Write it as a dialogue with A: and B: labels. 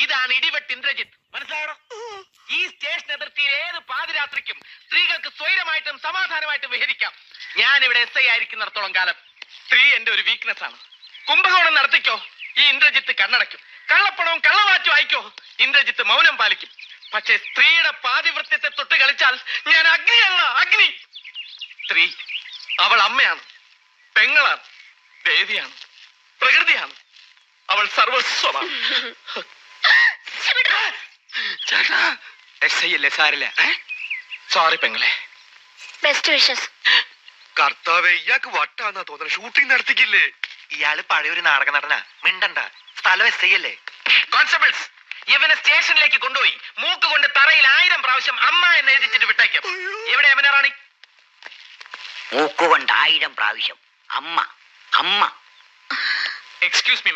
A: ഇതാണ് ഇടിവെട്ട് ഇന്ദ്രജിത്ത്, മനസ്സിലായോ? ഈ സ്റ്റേഷൻ അതിർത്തിയിൽ ഏത് പാതിരാത്രിക്കും സ്ത്രീകൾക്ക് സ്വൈരമായിട്ടും സമാധാനമായിട്ടും വിഹരിക്കാം. ഞാൻ ഇവിടെ SI ആയിരിക്കുന്നിടത്തോളം കാലം സ്ത്രീ എന്റെ ഒരു വീക്ക്നെസ് ആണ്. കുംഭകോണം നടത്തിക്കോ, ഈ ഇന്ദ്രജിത്ത് കണ്ണടയ്ക്കും. കള്ളപ്പണവും കള്ളവാറ്റും അയക്കോ, ഇന്ദ്രജിത്ത് മൗനം പാലിക്കും. പക്ഷെ സ്ത്രീയുടെ പാതിവൃത്യത്തെ തൊട്ട് കളിച്ചാൽ ഞാൻ അഗ്നിയല്ല, അഗ്നി. സ്ത്രീ അവൾ അമ്മയാണ്, പെങ്ങളാണ്, ദേവിയാണ്, പ്രകൃതിയാണ്. അവൾ സർവസ്വമാണ്. ചേട്ടാ SI അല്ലേ, സാരില്ല. സോറി പെങ്ങളെ.
B: Best wishes.
C: കർത്താവേ, ഇയാൾക്ക് വട്ടാന്നാ തോന്നുന്നത്. ഷൂട്ടിംഗ് നടത്തിക്കില്ലേ?
D: ഇയാള് പഴയൊരു നാടക നടനാ. മിണ്ടണ്ട, സ്ഥലം SI അല്ലേ.
A: കോൺസ്റ്റബിൾസ്, ഇവനെ സ്റ്റേഷനിലേക്ക് കൊണ്ടുപോയി മൂക്ക് കൊണ്ട് തറയിൽ 1000 പ്രാവശ്യം അമ്മ എന്ന് എഴുതിച്ചിട്ട് വിട്ടേക്കും. എവിടെ യമുന റാണി?
E: മൂക്കുകൊണ്ട് 1000 പ്രാവശ്യം അമ്മ അമ്മ.
A: Excuse me